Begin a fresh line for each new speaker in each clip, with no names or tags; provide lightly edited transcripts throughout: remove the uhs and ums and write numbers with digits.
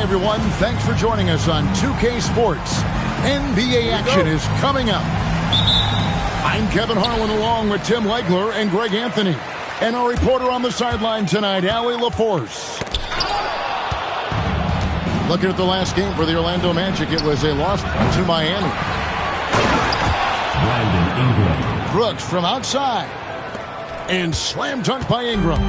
Hi, everyone. Thanks for joining us on 2K Sports. NBA action is coming up. I'm Kevin Harlan along with Tim Legler and Greg Anthony. And our reporter on the sideline tonight, Allie LaForce. Looking at the last game for the Orlando Magic, it was a loss to Miami. Brooks from outside. And slam dunk by Ingram.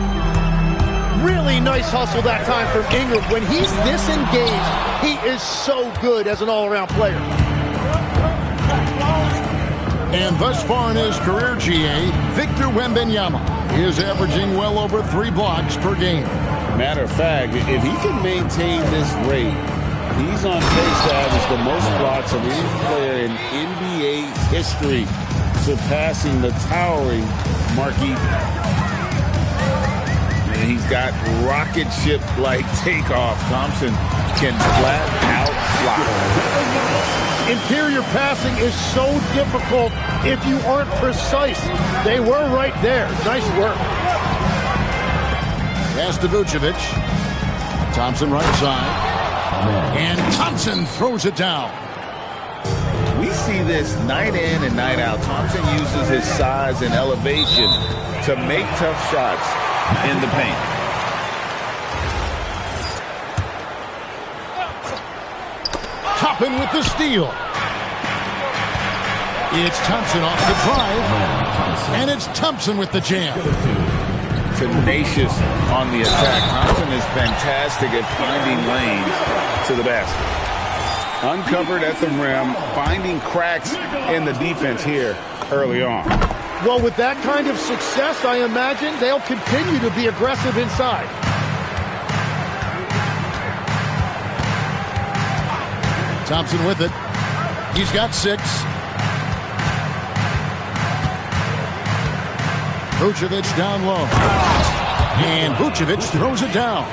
Really nice hustle that time from Ingram. When he's this engaged, he is so good as an all-around player.
And thus far in his career, GA, Victor Wembanyama is averaging well over 3 blocks per game.
Matter of fact, if he can maintain this rate, he's on pace to average the most blocks of any player in NBA history, surpassing the towering Marquis. And he's got rocket ship-like takeoff. Thompson can flat out fly.
Interior passing is so difficult if you aren't precise. They were right there. Nice work.
Pass to Vucevic. Thompson right side. And Thompson throws it down.
We see this night in and night out. Thompson uses his size and elevation to make tough shots in the paint.
Toppin with the steal. It's Thompson off the drive. And it's Thompson with the jam.
Tenacious on the attack. Thompson is fantastic at finding lanes to the basket. Uncovered at the rim, finding cracks in the defense here early on.
Well, with that kind of success, I imagine they'll continue to be aggressive inside.
Thompson with it. He's got 6. Vucevic down low. And Vucevic throws it down.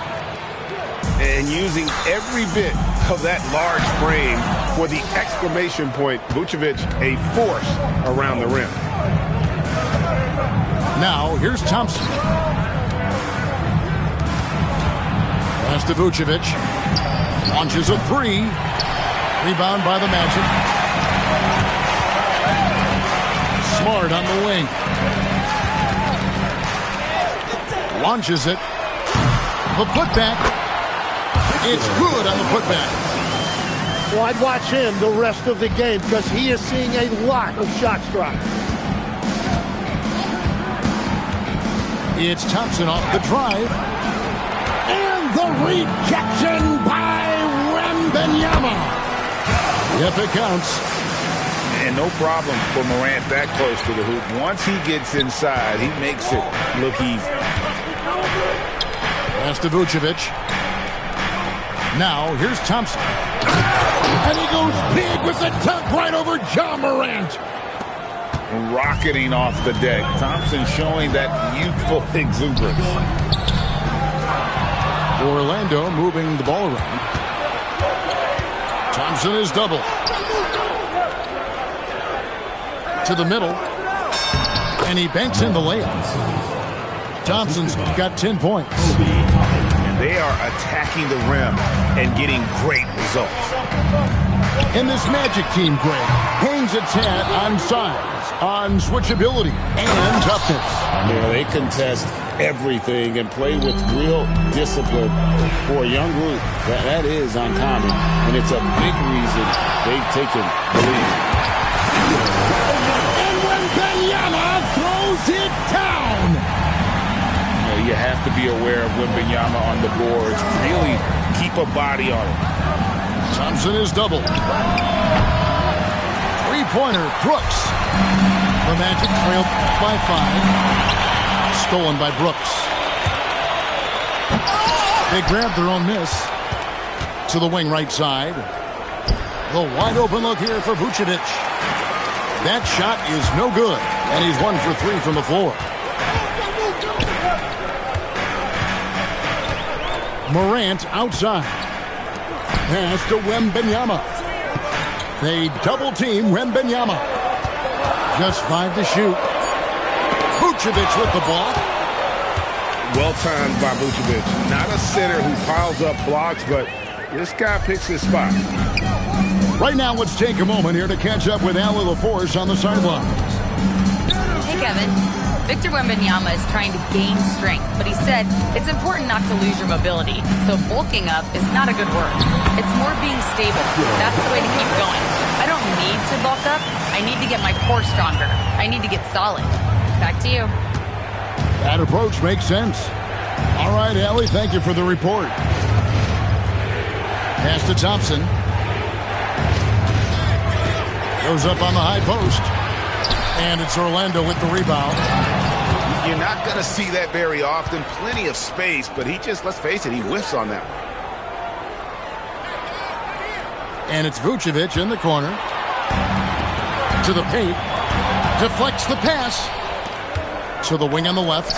And using every bit of that large frame for the exclamation point, Vucevic a force around the rim.
Now, here's Thompson. Pass to Vucevic. Launches a 3. Rebound by the Magic. Smart on the wing. Launches it. The putback. It's good on the putback.
Well, I'd watch him the rest of the game because he is seeing a lot of shots drop.
It's Thompson off the drive. And the rejection by Wembanyama. Yep, it counts.
And no problem for Morant that close to the hoop. Once he gets inside, he makes it look easy.
Pass to Vucevic. Now, here's Thompson. And he goes big with the dunk right over John Morant.
Rocketing off the deck. Thompson showing that youthful exuberance.
Orlando moving the ball around. Thompson is double. To the middle. And he banks in the layup. Thompson's got 10 points.
And they are attacking the rim and getting great results.
And this Magic team, Greg, hangs its hat on size, on switchability, and toughness.
Yeah, they contest everything and play with real discipline. For a young group, that is uncommon, and it's a big reason they've taken the lead.
And Wembanyama throws it down.
You have to be aware of Wembanyama on the boards. Really keep a body on him.
Thompson is double. Three-pointer, Brooks. The Magic trailed by 5. Stolen by Brooks. They grabbed their own miss. To the wing right side. The wide open look here for Vucevic. That shot is no good. And he's 1 for 3 from the floor. Morant outside. Pass to Wembanyama. They double-team Wembanyama. Just 5 to shoot. Vucevic with the block.
Well timed by Vucevic. Not a center who piles up blocks, but
This guy picks his spot.
Right now, let's take a moment here to catch up with Allie LaForce on the sidelines.
Hey, Kevin. Victor Wembanyama is trying to gain strength, but he said it's important not to lose your mobility. So bulking up is not a good word. It's more being stable. That's the way to keep going. I don't need to bulk up. I need to get my core stronger. I need to get solid. Back to you.
That approach makes sense. All right, Allie, thank you for the report. Pass to Thompson. Goes up on the high post. And it's Orlando with the rebound.
You're not going to see that very often. Plenty of space, but he just, let's face it, he whiffs on that.
And it's Vucevic in the corner. To the paint. Deflects the pass. To the wing on the left.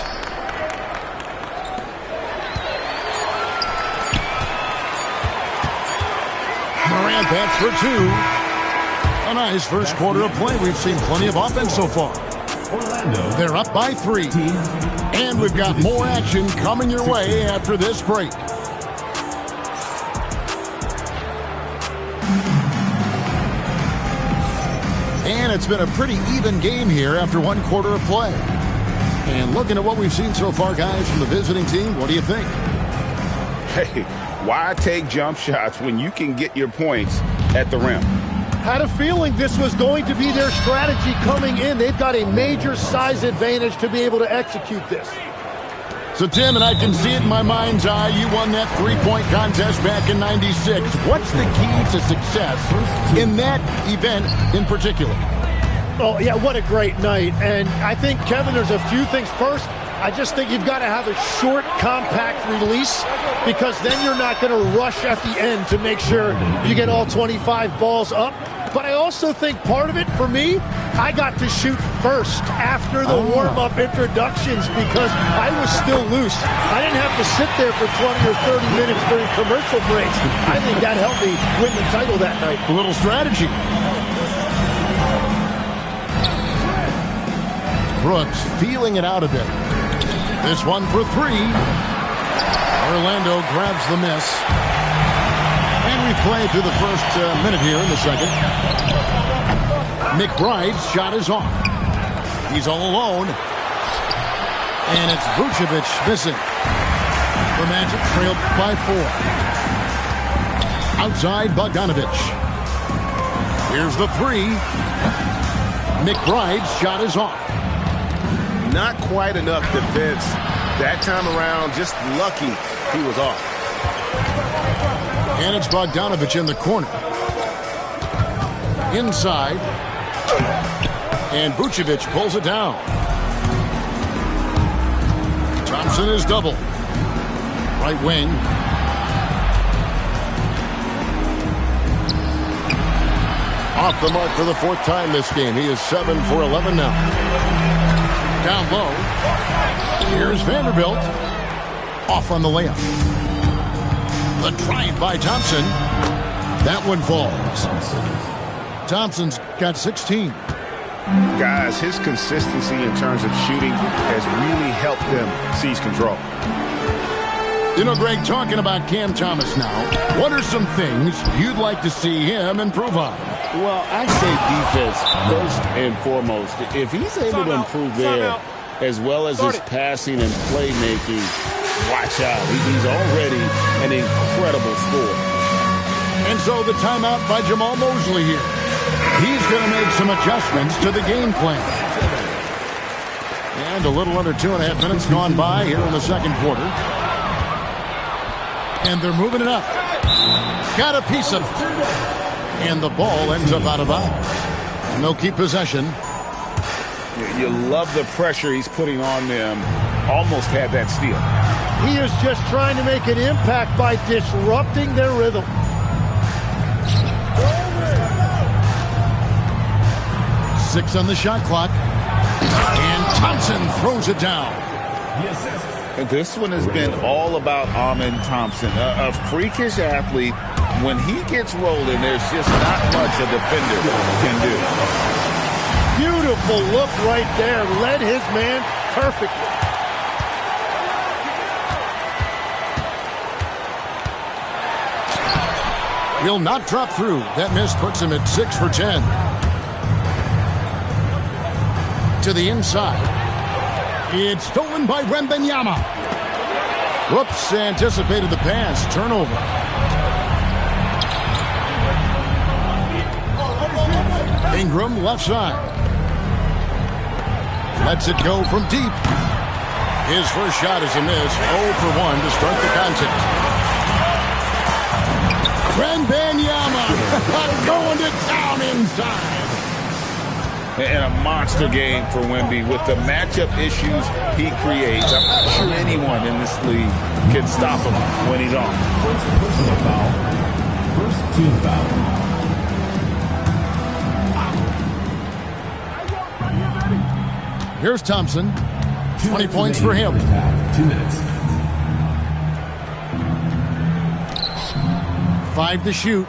Morant bats for two. A nice first quarter of play. We've seen plenty of offense so far. They're up by 3. And we've got more action coming your way after this break. And it's been a pretty even game here after 1 quarter of play. And looking at what we've seen so far, guys, from the visiting team, what do you think?
Hey, why take jump shots when you can get your points at the rim?
Had a feeling this was going to be their strategy coming in. They've got a major size advantage to be able to execute this.
So, Tim, and I can see it in my mind's eye, you won that 3-point contest back in '96. What's the key to success in that event in particular?
Oh, yeah, what a great night. And I think, Kevin, there's a few things. First, I just think you've got to have a short, compact release, because then you're not going to rush at the end to make sure you get all 25 balls up. But I also think part of it, for me, I got to shoot first after the warm-up introductions because I was still loose. I didn't have to sit there for 20 or 30 minutes during commercial breaks. I think that helped me win the title that night.
A little strategy. Brooks feeling it out a bit. This one for 3. Orlando grabs the miss. And we play through the first minute here in the second. McBride's shot is off. He's all alone. And it's Vucevic missing. The Magic trailed by 4. Outside Bogdanovic. Here's the 3. McBride's shot is off.
Not quite enough defense that time around. Just lucky he was off.
And it's Bogdanovic in the corner. Inside. And Vucevic pulls it down. Thompson is double. Right wing. Off the mark for the 4th time this game. He is 7 for 11 now. Down low. Here's Vanderbilt. Off on the layup. The drive by Thompson. That one falls. Thompson's got 16.
Guys, his consistency in terms of shooting has really helped them seize control.
You know, Greg, talking about Cam Thomas now, what are some things you'd like to see him improve on?
Well, I'd say defense first and foremost. If he's able to improve there, as well as his passing and playmaking, watch out. He's already an incredible scorer.
And so the timeout by Jamal Mosley here. He's going to make some adjustments to the game plan. And a little under 2.5 minutes gone by here in the second quarter. And they're moving it up. Got a piece of it. And the ball ends up out of bounds. And they'll keep possession.
You love the pressure he's putting on them. Almost had that steal.
He is just trying to make an impact by disrupting their rhythm.
Six on the shot clock. And Thompson throws it down.
And this one has been all about Amen Thompson, a freakish athlete. When he gets rolling, there's just not much a defender can do.
Beautiful look right there. Led his man perfectly.
Will not drop through. That miss puts him at 6 for 10. To the inside. It's stolen by Wembanyama. Whoops, anticipated the pass. Turnover. Ingram left side. Lets it go from deep. His first shot is a miss. 0 for 1 to start the contest. Wembanyama going to town inside.
And a monster game for Wemby with the matchup issues he creates. I'm not sure anyone in this league can stop him when he's on.
First personal foul. First team foul.
Here's Thompson. 20 points for him.
2 minutes.
5 to shoot.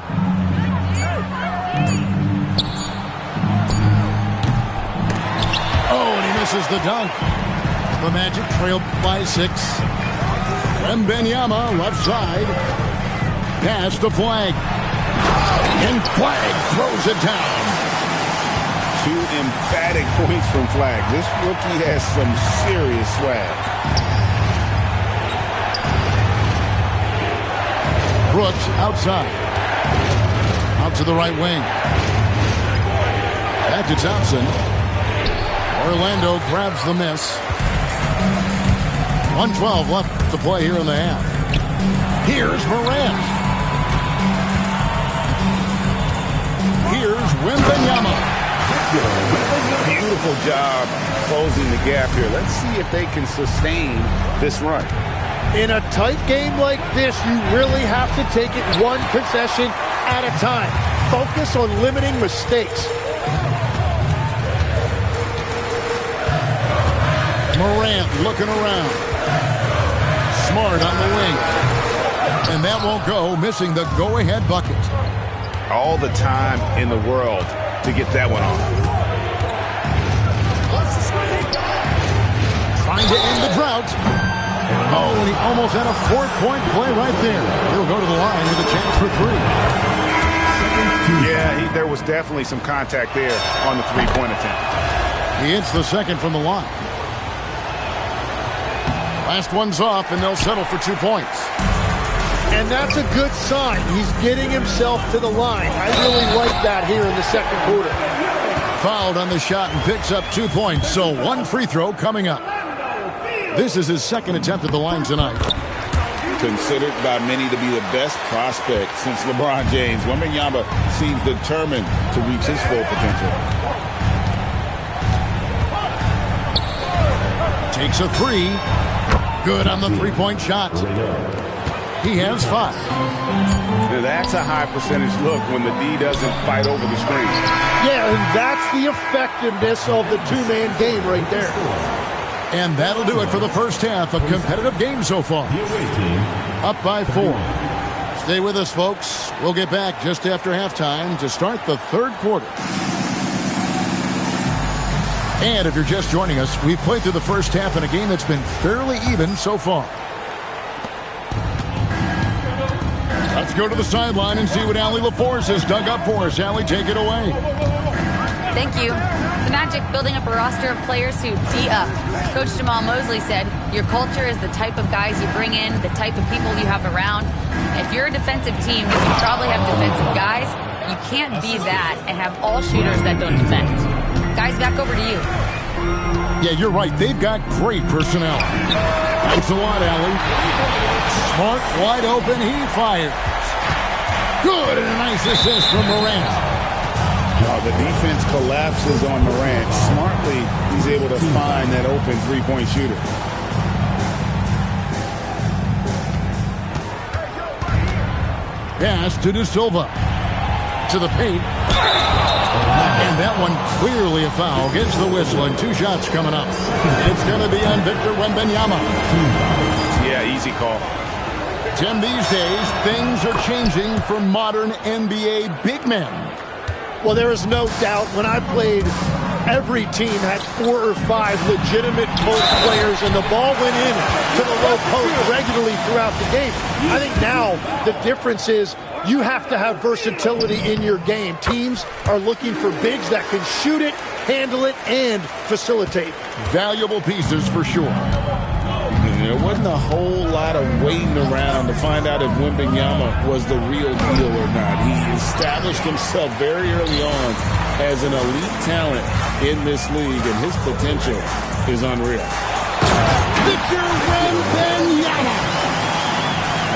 Oh, and he misses the dunk. The Magic trail by 6. Wembanyama left side. Pass to Flag. And Flag throws it down.
2 emphatic points from Flag. This rookie has some serious swag.
Brooks outside. Out to the right wing. Back to Thompson. Orlando grabs the miss. 1:12 left to play here in the half. Here's Morant. Here's Wembanyama.
Beautiful job closing the gap here. Let's see if they can sustain this run.
In a tight game like this, you really have to take it one possession at a time. Focus on limiting mistakes.
Morant looking around. Smart on the wing. And that won't go, missing the go-ahead bucket.
All the time in the world to get that one off.
Trying to end the drought. Oh, and he almost had a 4-point play right there. He'll go to the line with a chance for 3.
Yeah, there was definitely some contact there on the 3-point attempt.
He hits the second from the line. Last one's off, and they'll settle for 2 points.
And that's a good sign. He's getting himself to the line. I really like that here in the second quarter.
Fouled on the shot and picks up 2 points, so 1 free throw coming up. This is his second attempt at the line tonight.
Considered by many to be the best prospect since LeBron James, Wembanyama seems determined to reach his full potential.
Takes a 3. Good on the 3-point shot. He has 5.
Now that's a high percentage look when the D doesn't fight over the screen.
Yeah, and that's the effectiveness of the 2-man game right there.
And that'll do it for the first half. A competitive game so far. Up by 4. Stay with us, folks. We'll get back just after halftime to start the third quarter. And if you're just joining us, we've played through the first half in a game that's been fairly even so far. Let's go to the sideline and see what Allie LaForce has dug up for us. Allie, take it away.
Thank you. The Magic building up a roster of players who D-up. Coach Jamal Mosley said, your culture is the type of guys you bring in, the type of people you have around. If you're a defensive team, you probably have defensive guys. You can't be that and have all shooters that don't defend. Guys, back over to you.
Yeah, you're right. They've got great personnel. Thanks a lot, Allie. Smart, wide open, he fires. Good, and a nice assist from Morant.
The defense collapses on Morant. Smartly, he's able to find that open 3-point shooter.
Pass to De Silva. To the paint. And that one clearly a foul. Gets the whistle, and 2 shots coming up. It's going to be on Victor Wembanyama.
Yeah, easy call.
Tim, these days, things are changing for modern NBA big men.
Well, there is no doubt when I played every team had 4 or 5 legitimate post players, and the ball went in to the low post regularly throughout the game. I think now the difference is you have to have versatility in your game. Teams are looking for bigs that can shoot it, handle it, and facilitate.
Valuable pieces for sure.
There wasn't a whole lot of waiting around to find out if Wembanyama was the real deal or not. He established himself very early on as an elite talent in this league, and his potential is unreal.
Victor Wembanyama.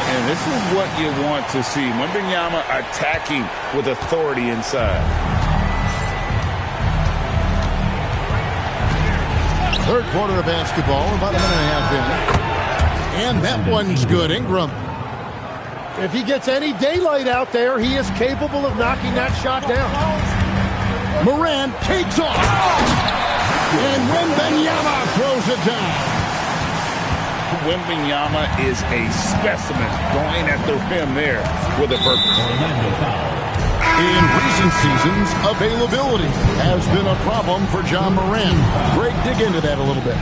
And this is what you want to see. Wembanyama attacking with authority inside.
Third quarter of basketball, about a minute and a half in. And that one's good. Ingram.
If he gets any daylight out there, he is capable of knocking that shot down.
Morant takes off. And Wembanyama throws it down.
Wembanyama is a specimen going at the rim there with a purpose.
In recent seasons, availability has been a problem for John Morant. Greg, dig into that a little bit.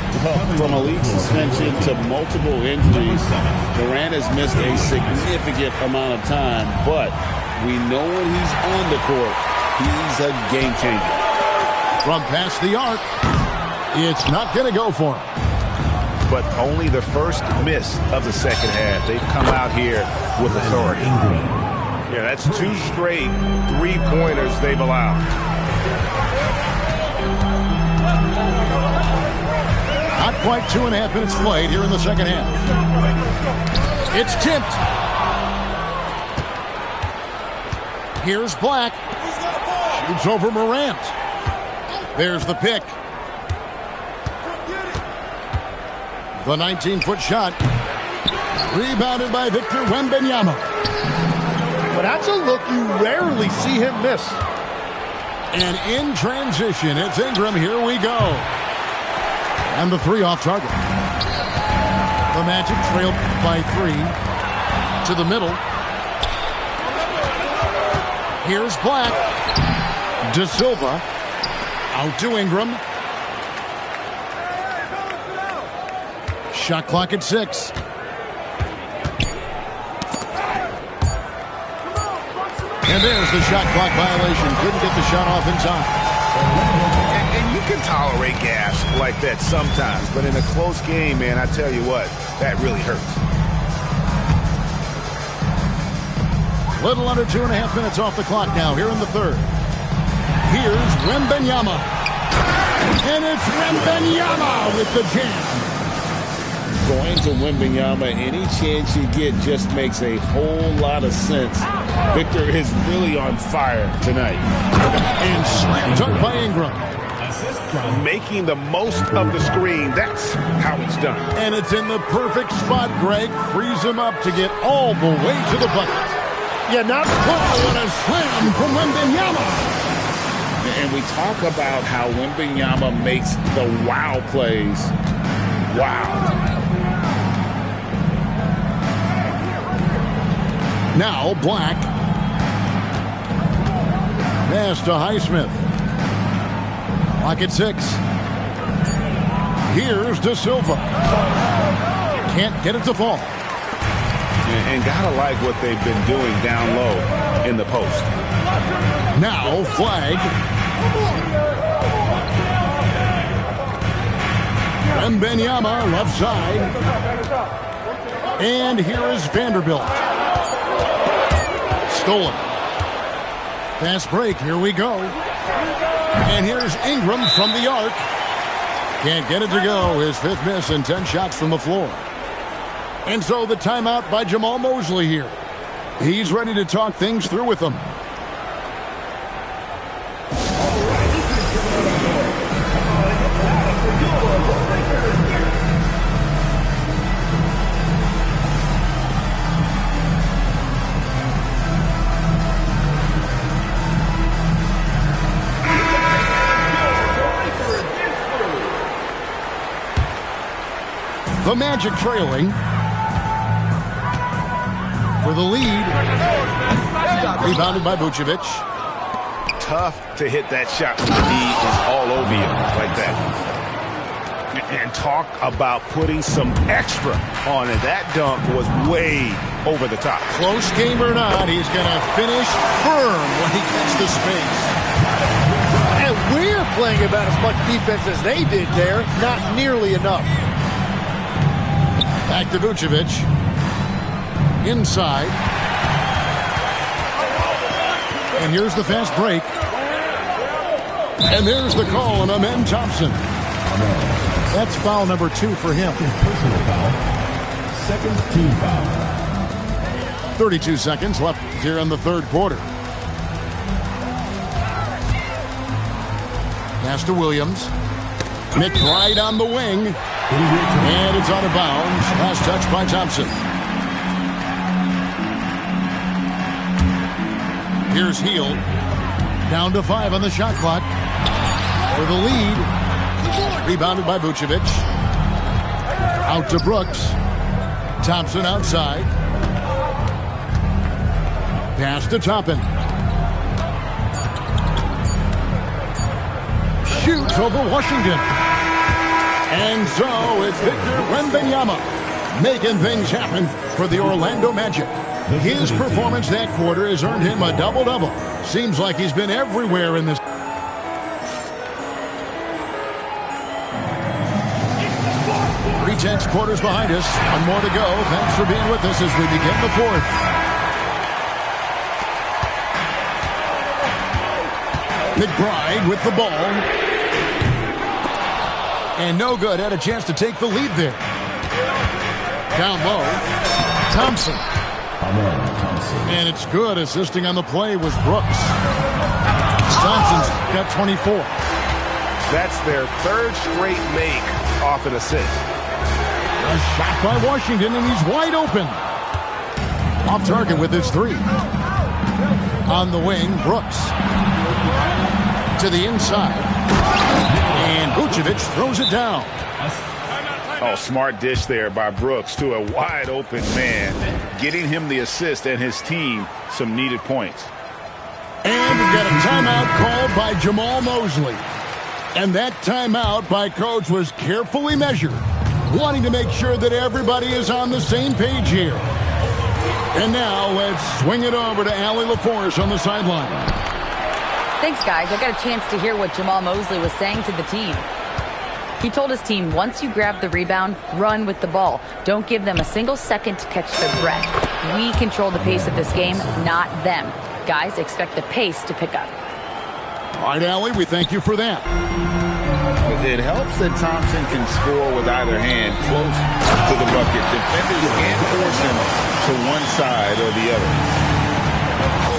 From a league suspension to multiple injuries, Morant has missed a significant amount of time, but we know when he's on the court, he's a game changer.
From past the arc, it's not going to go for him.
But only the first miss of the second half. They've come out here with authority. Yeah, that's 2 straight 3-pointers they've allowed.
Not quite 2.5 minutes played here in the second half. It's tipped. Here's Black. Shoots over Morant. There's the pick. The 19-foot shot. Rebounded by Victor Wembanyama.
But that's a look you rarely see him miss.
And in transition, it's Ingram. Here we go. And the 3 off target. The Magic trailed by 3 to the middle. Here's Black. De Silva out to Ingram. Shot clock at 6. And there's the shot clock violation. Couldn't get the shot off in time.
And you can tolerate gas like that sometimes, but in a close game, man, I tell you what, that really hurts.
Little under 2.5 minutes off the clock now here in the third. Here's Wembanyama. And it's Wembanyama with the jam.
Going to Wembanyama, any chance you get just makes a whole lot of sense. Victor is really on fire tonight.
And slam dunk by Ingram.
Making the most of the screen, that's how it's done.
And it's in the perfect spot, Greg. Frees him up to get all the way to the bucket.
Yeah, not
what a slam from Wembanyama.
And we talk about how Wembanyama makes the wow plays. Wow.
Now Black. Pass to Highsmith. Clock at 6. Here's De Silva. Can't get it to fall.
And gotta like what they've been doing down low in the post.
Now flag. Wembanyama left side. And here is Vanderbilt. Stolen. Fast break. Here we go. And here's Ingram from the arc. Can't get it to go. His 5th miss and 10 shots from the floor. And so the timeout by Jamal Mosley here. He's ready to talk things through with them. The Magic trailing for the lead. Rebounded by Vucevic.
tough to hit that shot when the knee is all over you like that. And talk about putting some extra on it. That dunk was way over the top.
Close game or not, he's going to finish firm when he gets the space.
And we're playing about as much defense as they did there. Not nearly enough.
Back to Vucevic. Inside. And here's the fast break. And there's the call on Amen Thompson. That's foul number 2 for him.
Personal foul. Second team foul.
32 seconds left here in the third quarter. Pass to Williams. McBride on the wing. And it's out of bounds. Last touch by Thompson. Here's Hield. Down to 5 on the shot clock. For the lead. Rebounded by Vucevic. Out to Brooks. Thompson outside. Pass to Toppin. Shoots over Washington. And so it's Victor Wembanyama making things happen for the Orlando Magic. His performance that quarter has earned him a double-double. Seems like he's been everywhere in this. 3/10 quarters behind us. One more to go. Thanks for being with us as we begin the fourth. McBride with the ball. And no good. Had a chance to take the lead there. Down low. Thompson. And it's good. Assisting on the play was Brooks. Thompson's got 24.
That's their third straight make off an assist.
A shot by Washington, and he's wide open. Off target with his 3. On the wing, Brooks. To the inside. And Vucevic throws it down.
Oh, smart dish there by Brooks to a wide open man, getting him the assist and his team some needed points.
And we've got a timeout called by Jamal Mosley. And that timeout by Coach was carefully measured, wanting to make sure that everybody is on the same page here. And now let's swing it over to Allie LaForce on the sideline.
Thanks, guys. I got a chance to hear what Jamal Mosley was saying to the team. He told his team, once you grab the rebound, run with the ball. Don't give them a single second to catch their breath. We control the pace of this game, not them. Guys, expect the pace to pick up.
All right, Allie, we thank you for that.
It helps that Thompson can score with either hand close to the bucket. Defenders can't force him to one side or the other.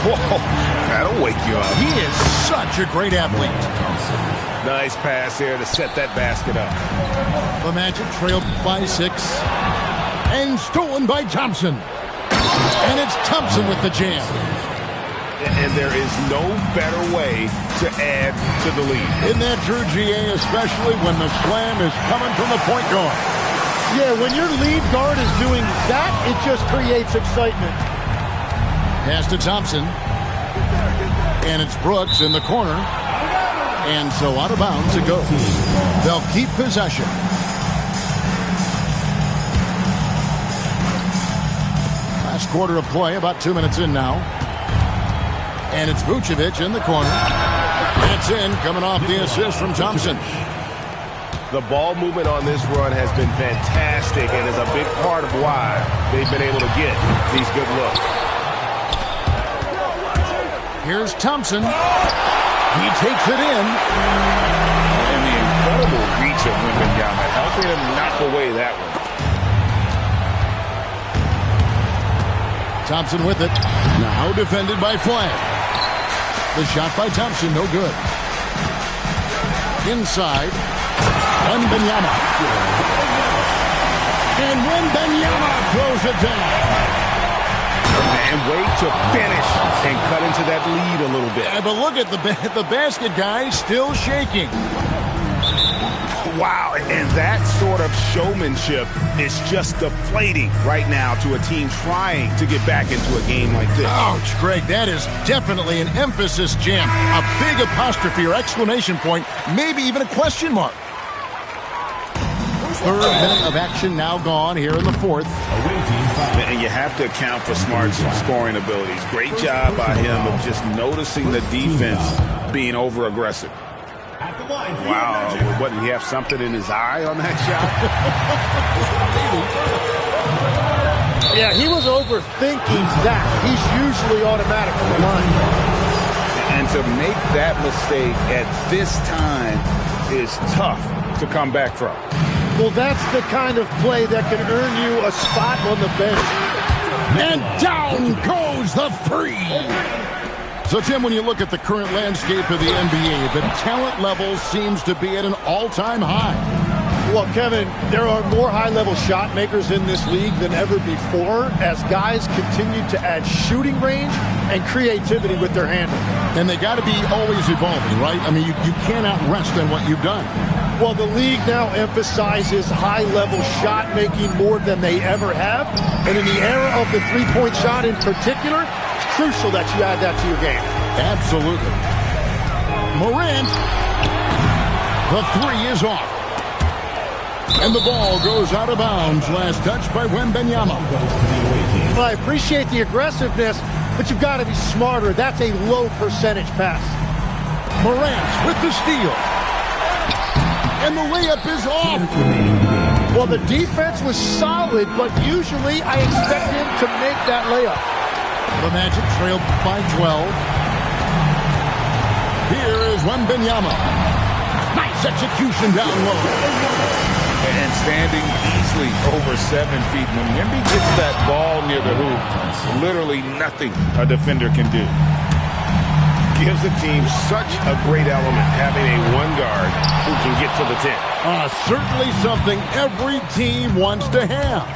Whoa, that'll wake you up.
He is such a great athlete.
Nice pass there to set that basket up.
The Magic trailed by 6. And stolen by Thompson. And it's Thompson with the jam.
And there is no better way to add to the lead.
Isn't that true, GA, especially when the slam is coming from the point guard?
Yeah, when your lead guard is doing that, it just creates excitement.
Pass to Thompson. And it's Brooks in the corner. And so out of bounds it goes. They'll keep possession. Last quarter of play, about 2 minutes in now. And it's Vucevic in the corner. That's in, coming off the assist from Thompson.
The ball movement on this run has been fantastic and is a big part of why they've been able to get these good looks.
Here's Thompson. He takes it in.
And the incredible reach of Wembanyama, helping him knock away that one.
Thompson with it. Now defended by Flagg. The shot by Thompson, no good. Inside. Wembanyama. And Wembanyama throws it down.
And wait to finish and cut into that lead a little bit.
Yeah, but look at the basket, guys, still shaking.
Wow, and that sort of showmanship is just deflating right now to a team trying to get back into a game like this.
Ouch, Greg, that is definitely an emphasis jam. A big apostrophe or exclamation point, maybe even a question mark. Third minute of action now gone here in the fourth.
And you have to account for Smart's scoring abilities. Great job by him of just noticing the defense being over-aggressive.
Wow, what, did he have something in his eye on that shot?
Yeah, he was overthinking that. He's usually automatic from the line.
And to make that mistake at this time is tough to come back from.
Well, that's the kind of play that can earn you a spot on the bench.
And down goes the free. So, Tim, when you look at the current landscape of the NBA, the talent level seems to be at an all-time high.
Well, Kevin, there are more high-level shot makers in this league than ever before as guys continue to add shooting range and creativity with their handle.
And they got to be always evolving, right? I mean, you cannot rest on what you've done.
Well, the league now emphasizes high-level shot making more than they ever have. And in the era of the three-point shot in particular, it's crucial that you add that to your game.
Absolutely. Morant. The three is off. And the ball goes out of bounds. Last touch by Wembanyama.
Well, I appreciate the aggressiveness, but you've got to be smarter. That's a low percentage pass.
Morant with the steal. And the layup is off.
Well, the defense was solid, but usually I expect him to make that layup.
The Magic trailed by 12. Here is Wembanyama. Nice execution down low.
And standing easily over 7 feet. When Wemby gets that ball near the hoop, literally nothing a defender can do.
Gives the team such a great element having a one guard who can get to the 10.
Certainly something every team wants to have.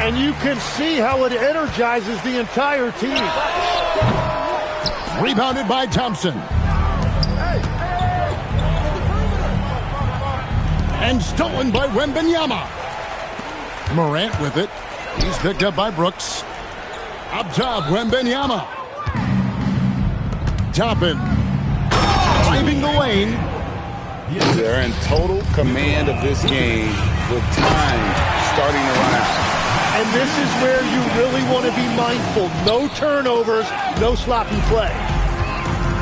And you can see how it energizes the entire team.
Rebounded by Thompson. And stolen by Wembanyama. Morant with it. He's picked up by Brooks. Up top, Wembanyama. Toppin. Driving the lane.
They're in total command of this game with time starting to run out.
And this is where you really want to be mindful. No turnovers, no sloppy play.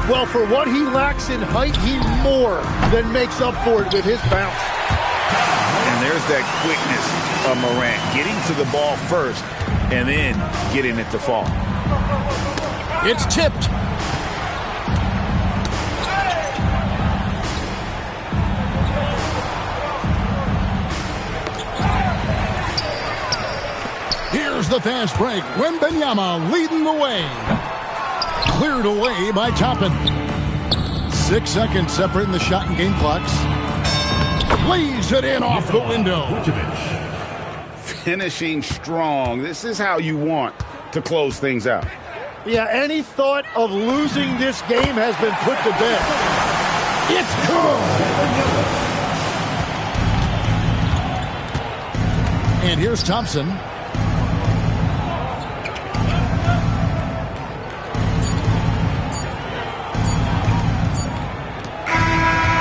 Well, for what he lacks in height, he more than makes up for it with his bounce.
And there's that quickness of Morant, getting to the ball first and then getting it to fall.
It's tipped. Here's the fast break. Wembanyama leading the way. Cleared away by Toppin. 6 seconds separating the shot and game clocks. Lays it in off the window.
Finishing strong. This is how you want to close things out.
Yeah, any thought of losing this game has been put to bed.
It's good. And here's Thompson.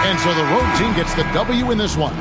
And so the road team gets the W in this one.